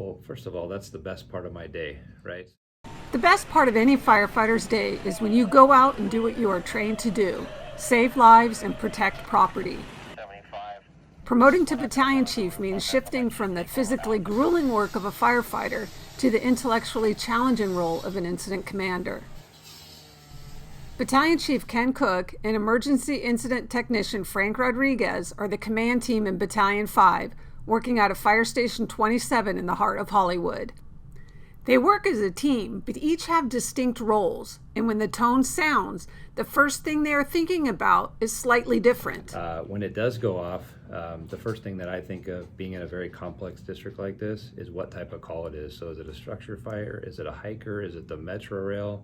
Well, first of all, that's the best part of my day, right? The best part of any firefighter's day is when you go out and do what you are trained to do: save lives and protect property. 75. Promoting to battalion chief means shifting from the physically grueling work of a firefighter to the intellectually challenging role of an incident commander. Battalion Chief Ken Cook and Emergency Incident Technician Frank Rodriguez are the command team in Battalion 5, working out of Fire Station 27 in the heart of Hollywood. They work as a team, but each have distinct roles, and when the tone sounds, the first thing they are thinking about is slightly different. When it does go off, the first thing that I think of being in a very complex district like this is what type of call it is. So is it a structure fire? Is it a hiker? Is it the metro rail?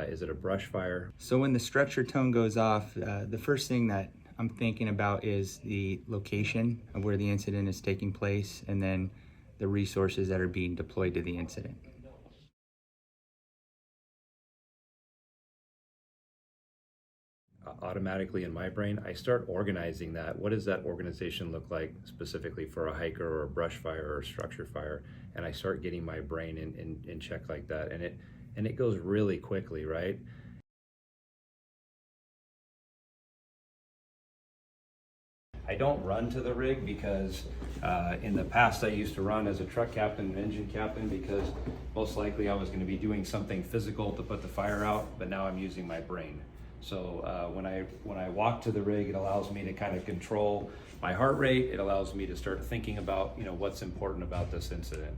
Is it a brush fire? So when the structure tone goes off, the first thing that I'm thinking about is the location of where the incident is taking place, and then the resources that are being deployed to the incident. Automatically in my brain, I start organizing that. What does that organization look like specifically for a hiker or a brush fire or a structure fire? And I start getting my brain in check like that. And it goes really quickly, right? I don't run to the rig because in the past I used to run as a truck captain and engine captain because most likely I was going to be doing something physical to put the fire out, but now I'm using my brain. So when I walk to the rig, it allows me to kind of control my heart rate. It allows me to start thinking about, what's important about this incident.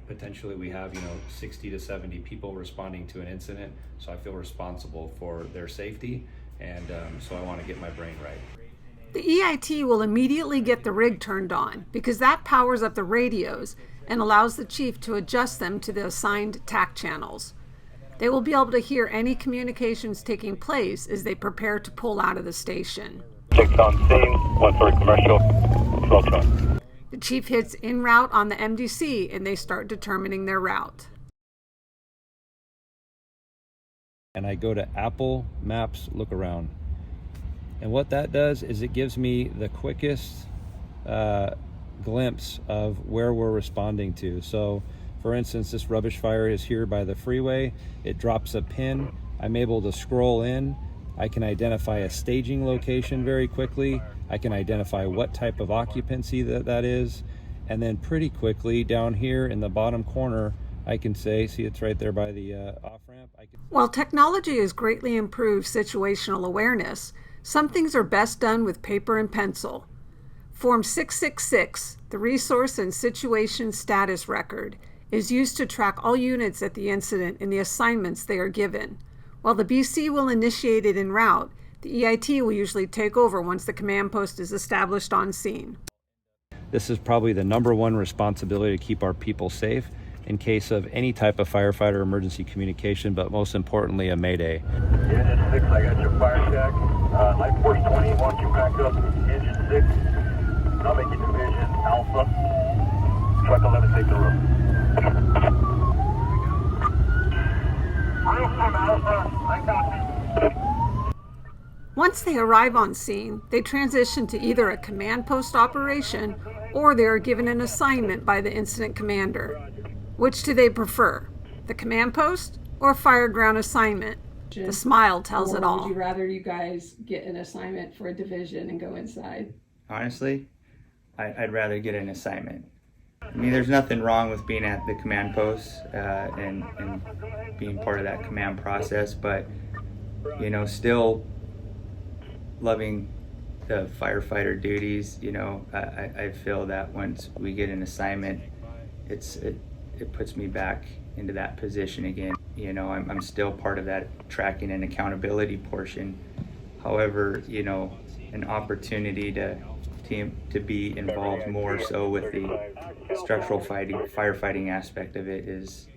Potentially we have, 60 to 70 people responding to an incident, so I feel responsible for their safety, and so I want to get my brain right. The EIT will immediately get the rig turned on because that powers up the radios and allows the chief to adjust them to the assigned TAC channels. They will be able to hear any communications taking place as they prepare to pull out of the station. 6 on scene, 1 commercial, 12 The chief hits en route on the MDC and they start determining their route. And I go to Apple Maps Look Around. And what that does is it gives me the quickest glimpse of where we're responding to. So for instance, this rubbish fire is here by the freeway. It drops a pin. I'm able to scroll in. I can identify a staging location very quickly. I can identify what type of occupancy that is. And then pretty quickly down here in the bottom corner, I can say, see it's right there by the off-ramp. While technology has greatly improved situational awareness, some things are best done with paper and pencil. Form 666, the Resource and Situation Status Record, is used to track all units at the incident and the assignments they are given. While the BC will initiate it en route, the EIT will usually take over once the command post is established on scene. This is probably the #1 responsibility to keep our people safe in case of any type of firefighter emergency communication, but most importantly, a mayday. Unit 6, I got your fire check. Light force 20, want you back up. Engine 6, I'll make your division Alpha. Truck 11, take the roof. Once they arrive on scene, they transition to either a command post operation or they are given an assignment by the incident commander. Which do they prefer, the command post or a fire ground assignment? The smile tells it all. Would you rather you guys get an assignment for a division and go inside? Honestly, I'd rather get an assignment. I mean, there's nothing wrong with being at the command post and being part of that command process, but still loving the firefighter duties. I feel that once we get an assignment, it puts me back into that position again. I'm still part of that tracking and accountability portion. However, an opportunity to be involved more so with the structural firefighting aspect of it is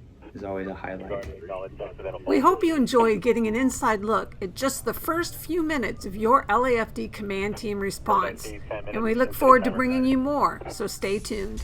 always a highlight. We hope you enjoyed getting an inside look at just the first few minutes of your LAFD command team response, and we look forward to bringing you more, so stay tuned.